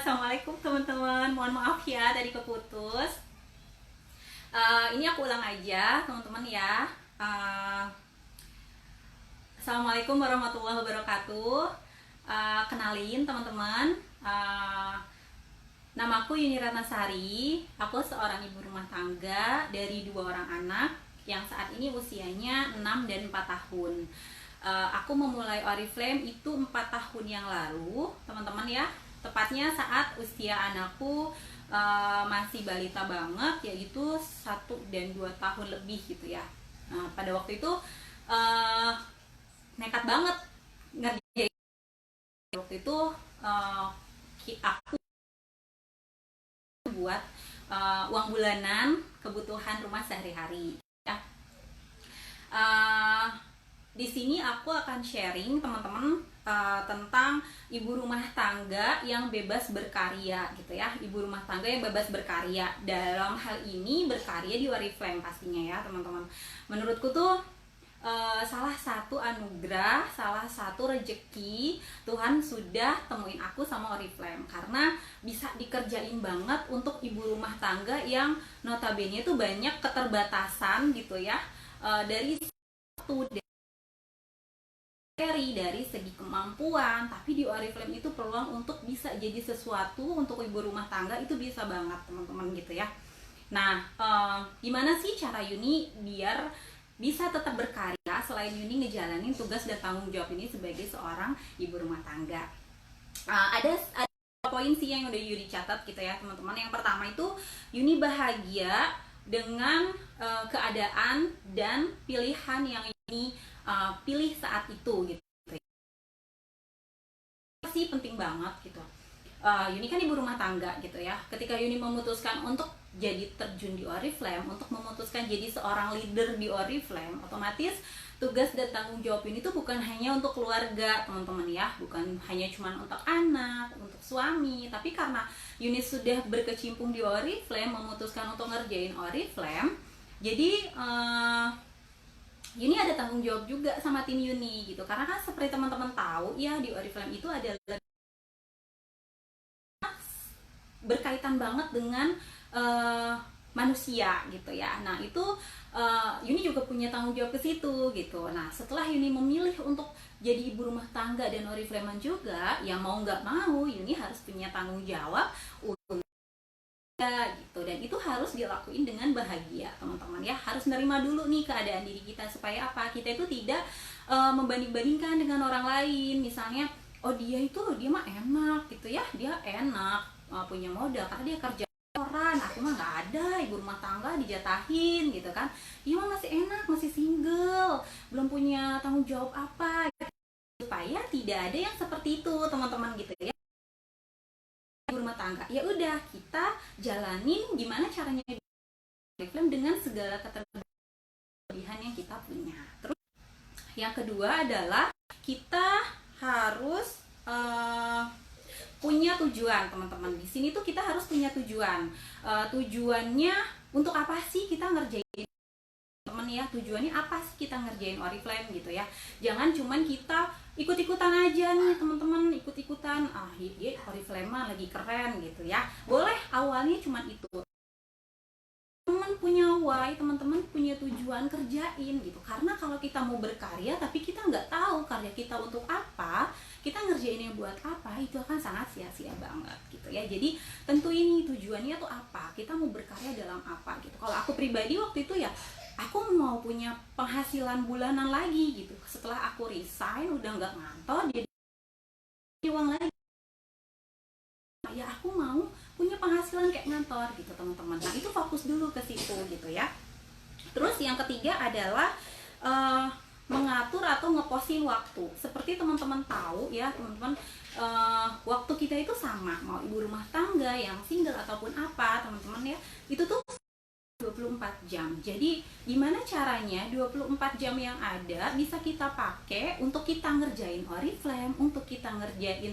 Assalamualaikum teman-teman. Mohon maaf ya tadi keputus. Ini aku ulang aja teman-teman ya. Eh, Assalamualaikum warahmatullahi wabarakatuh. Kenalin teman-teman. Namaku Yuni Ratnasari. Aku seorang ibu rumah tangga dari 2 orang anak yang saat ini usianya 6 dan 4 tahun. Aku memulai Oriflame itu 4 tahun yang lalu, teman-teman ya. Tepatnya saat usia anakku masih balita banget, yaitu 1 dan 2 tahun lebih gitu ya. Pada waktu itu nekat banget ngerjain. Waktu itu aku buat uang bulanan kebutuhan rumah sehari-hari ya. Di sini aku akan sharing teman-teman tentang ibu rumah tangga yang bebas berkarya gitu ya. Ibu rumah tangga yang bebas berkarya, dalam hal ini berkarya di Oriflame pastinya ya teman-teman. Menurutku tuh salah satu anugerah, salah satu rejeki Tuhan sudah temuin aku sama Oriflame, karena bisa dikerjain banget untuk ibu rumah tangga yang notabene itu banyak keterbatasan gitu ya, dari waktu, dari segi kemampuan. Tapi di Oriflame itu peluang untuk bisa jadi sesuatu untuk ibu rumah tangga itu bisa banget teman-teman gitu ya. Nah, gimana sih cara Yuni biar bisa tetap berkarya selain Yuni ngejalanin tugas dan tanggung jawab ini sebagai seorang ibu rumah tangga? Ada poin sih yang udah Yuni catat gitu ya teman-teman. Yang pertama itu Yuni bahagia dengan keadaan dan pilihan yang Yuni pilih saat itu gitu. Sih penting banget gitu. Yuni kan ibu rumah tangga gitu ya. Ketika Yuni memutuskan untuk jadi terjun di Oriflame, untuk memutuskan jadi seorang leader di Oriflame, otomatis tugas dan tanggung jawab ini tuh bukan hanya untuk keluarga teman-teman ya, bukan hanya cuma untuk anak, untuk suami, tapi karena Yuni sudah berkecimpung di Oriflame, memutuskan untuk ngerjain Oriflame, jadi Yuni ada tanggung jawab juga sama tim Yuni gitu. Karena kan seperti teman-teman tahu ya, di Oriflame itu ada berkaitan banget dengan manusia gitu ya. Nah itu Yuni juga punya tanggung jawab ke situ gitu. Nah setelah Yuni memilih untuk jadi ibu rumah tangga dan Oriflame juga, ya mau nggak mau Yuni harus punya tanggung jawab untuk gitu, dan itu harus dilakuin dengan bahagia teman-teman ya. Harus nerima dulu nih keadaan diri kita, supaya apa, kita itu tidak membanding-bandingkan dengan orang lain. Misalnya oh dia mah enak gitu ya, dia enak punya modal karena dia kerja kantoran, aku mah nggak ada, ibu rumah tangga dijatahin gitu kan. Dia mah masih enak, masih single, belum punya tanggung jawab apa, supaya tidak ada yang seperti itu teman-teman gitu ya. Rumah tangga ya udah, kita jalanin gimana caranya dengan segala keterbatasan yang kita punya. Terus yang kedua adalah kita harus punya tujuan teman-teman. Di sini tuh kita harus punya tujuan. Tujuannya untuk apa sih kita ngerjain teman ya, tujuannya apa sih kita ngerjain Oriflame gitu ya. Jangan cuman kita ikut-ikutan aja nih teman-teman, ikut-ikutan dia Oriflame mah lagi keren gitu ya. Boleh awalnya cuman itu, teman punya why, teman-teman punya tujuan, kerjain gitu. Karena kalau kita mau berkarya tapi kita nggak tahu karya kita untuk apa, kita ngerjainnya buat apa, itu akan sangat sia-sia banget gitu ya. Jadi tentu ini tujuannya tuh apa, kita mau berkarya dalam apa gitu. Kalau aku pribadi waktu itu ya, aku mau punya penghasilan bulanan lagi gitu. Setelah aku resign udah nggak ngantor, jadi uang lagi, ya aku mau punya penghasilan kayak ngantor gitu teman-teman. Nah itu fokus dulu ke situ gitu ya. Terus yang ketiga adalah mengatur atau ngeposin waktu. Seperti teman-teman tahu ya teman-teman, waktu kita itu sama, mau ibu rumah tangga yang single ataupun apa teman-teman ya, itu tuh 24 jam. Jadi gimana caranya 24 jam yang ada bisa kita pakai untuk kita ngerjain Oriflame, untuk kita ngerjain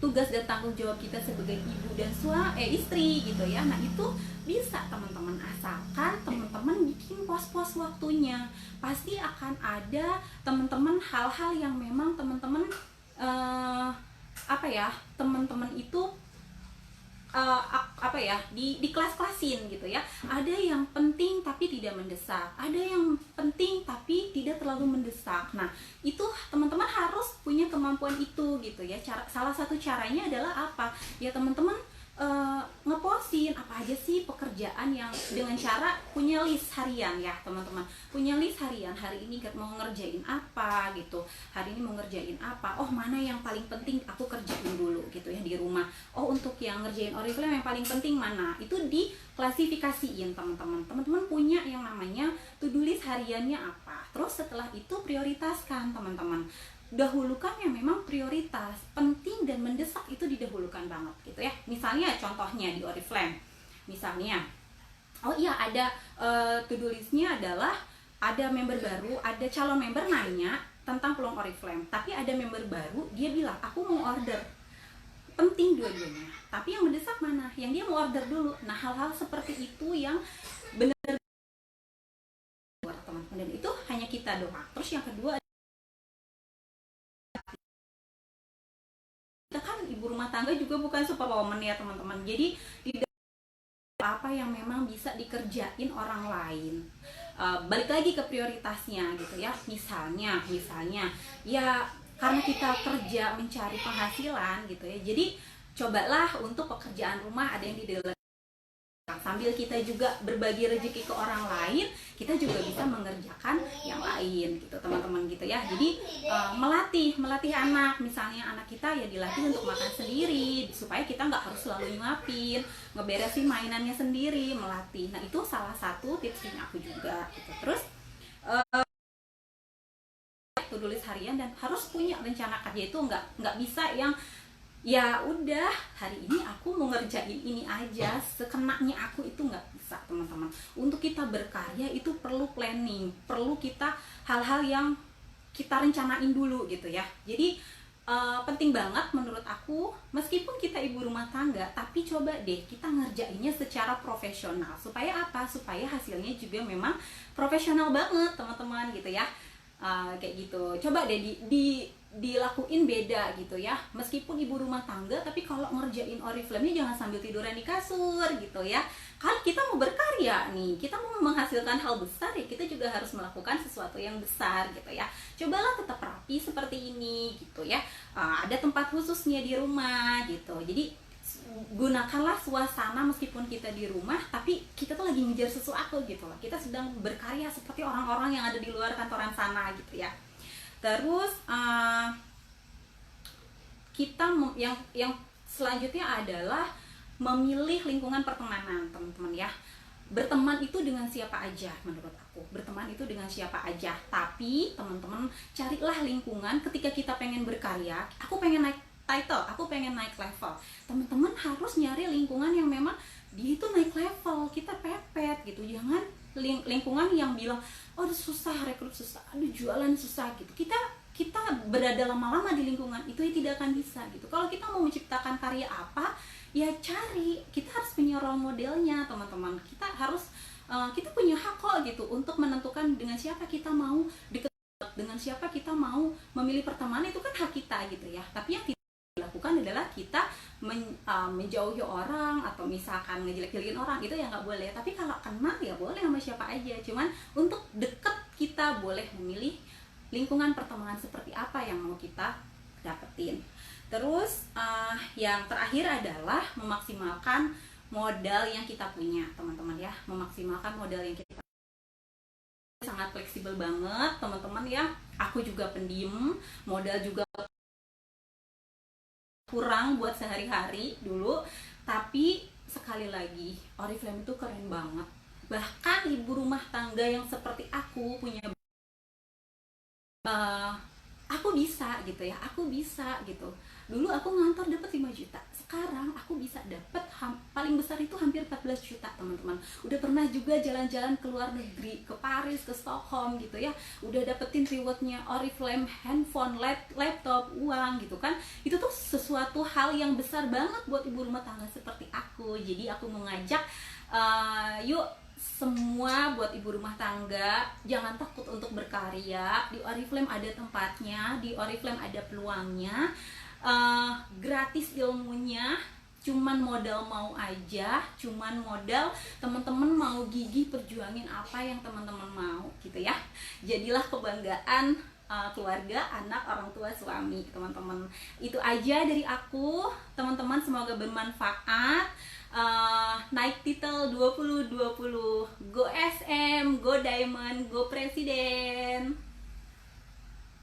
tugas dan tanggung jawab kita sebagai ibu dan istri gitu ya. Nah itu bisa teman-teman, asalkan teman-teman bikin pos-pos waktunya. Pasti akan ada teman-teman hal-hal yang memang teman-teman teman-teman itu apa ya, di kelas-klasin gitu ya. Ada yang penting tapi tidak mendesak, ada yang penting tapi tidak terlalu mendesak. Nah itu teman-teman harus punya kemampuan itu gitu ya. Salah satu caranya adalah apa ya teman-teman, ngeposin apa aja sih pekerjaan yang, dengan cara punya list harian ya teman-teman, punya list harian, hari ini mau ngerjain apa gitu, hari ini mau ngerjain apa, oh mana yang paling penting aku kerjain dulu gitu ya di rumah, oh untuk yang ngerjain Oriflame yang paling penting mana, itu diklasifikasiin teman-teman punya yang namanya to-do list hariannya apa. Terus setelah itu prioritaskan teman-teman, dahulukan yang memang prioritas, penting dan mendesak itu didahulukan banget gitu ya. Misalnya contohnya di Oriflame, misalnya oh iya ada to-do listnya adalah ada member baru, ada calon member nanya tentang peluang Oriflame, tapi ada member baru dia bilang aku mau order, penting dua-duanya, tapi yang mendesak mana, yang dia mau order dulu. Nah hal-hal seperti itu yang benar teman-teman, dan itu hanya kita doang. Terus yang kedua, kita kan ibu rumah tangga juga bukan superwoman ya teman-teman, jadi tidak apa yang memang bisa dikerjain orang lain. Balik lagi ke prioritasnya gitu ya. Misalnya ya karena kita kerja mencari penghasilan gitu ya, jadi cobalah untuk pekerjaan rumah ada yang didelegasikan, sambil kita juga berbagi rezeki ke orang lain, kita juga bisa mengerjakan yang lain gitu teman-teman gitu ya. Jadi melatih anak, misalnya anak kita ya dilatih untuk makan sendiri supaya kita nggak harus selalu nyuapin, ngeberesin mainannya sendiri, melatih. Nah itu salah satu tipsnya aku juga gitu. Terus to-do list harian dan harus punya rencana kerja, itu nggak bisa yang ya udah hari ini aku mau ngerjain ini aja sekenanya aku, itu nggak bisa teman-teman. Untuk kita berkarya itu perlu planning, perlu kita hal-hal yang kita rencanain dulu gitu ya. Jadi penting banget menurut aku, meskipun kita ibu rumah tangga, tapi coba deh kita ngerjainnya secara profesional. Supaya apa? Supaya hasilnya juga memang profesional banget teman-teman gitu ya. Kayak gitu, coba deh dilakuin beda gitu ya. Meskipun ibu rumah tangga, tapi kalau ngerjain Oriflame-nya jangan sambil tiduran di kasur gitu ya. Kan kita mau berkarya nih, kita mau menghasilkan hal besar ya, kita juga harus melakukan sesuatu yang besar gitu ya. Cobalah tetap rapi seperti ini gitu ya. Ada tempat khususnya di rumah gitu. Jadi gunakanlah suasana meskipun kita di rumah, tapi kita tuh lagi ngejar sesuatu gitu loh. Kita sedang berkarya seperti orang-orang yang ada di luar kantoran sana gitu ya. Terus kita yang selanjutnya adalah memilih lingkungan pertemanan teman-teman ya. Berteman itu dengan siapa aja menurut aku, berteman itu dengan siapa aja, tapi teman-teman carilah lingkungan ketika kita pengen berkarya, aku pengen naik title, aku pengen naik level, teman-teman harus nyari lingkungan yang memang dia itu naik level, kita pepet gitu. Jangan lingkungan yang bilang oh susah, rekrut susah, aduh jualan susah gitu. Kita berada lama-lama di lingkungan itu ya tidak akan bisa gitu. Kalau kita mau menciptakan karya apa, ya cari, kita harus punya role modelnya teman-teman. Kita harus kita punya hak kok gitu untuk menentukan dengan siapa kita mau deket, dengan siapa kita mau memilih pertemanan, itu kan hak kita gitu ya. Tapi yang dilakukan adalah kita menjauhi orang atau misalkan ngejelek-jelekin orang, itu ya nggak boleh. Tapi kalau kenal ya boleh sama siapa aja, cuman untuk deket kita boleh memilih lingkungan pertemanan seperti apa yang mau kita dapetin. Terus yang terakhir adalah memaksimalkan modal yang kita punya teman-teman ya. Memaksimalkan modal yang kita sangat fleksibel banget teman-teman ya. Aku juga pendiam, modal juga kurang buat sehari-hari dulu, tapi sekali lagi Oriflame itu keren banget. Bahkan ibu rumah tangga yang seperti aku punya aku bisa gitu ya, aku bisa gitu. Dulu aku ngantor dapat 5 juta, sekarang aku bisa dapat paling besar itu hampir 14 juta teman-teman. Udah pernah juga jalan-jalan ke luar negeri, ke Paris, ke Stockholm gitu ya. Udah dapetin rewardnya Oriflame, handphone, laptop, uang gitu kan. Itu tuh sesuatu hal yang besar banget buat ibu rumah tangga seperti aku. Jadi aku mengajak yuk semua buat ibu rumah tangga, jangan takut untuk berkarya. Di Oriflame ada tempatnya, di Oriflame ada peluangnya, gratis ilmunya. cuman modal mau aja, cuman modal teman-teman mau gigih perjuangin apa yang teman-teman mau gitu ya. Jadilah kebanggaan keluarga, anak, orang tua, suami, teman-teman. Itu aja dari aku, teman-teman, semoga bermanfaat. Naik titel 2020, go SM, go Diamond, go Presiden.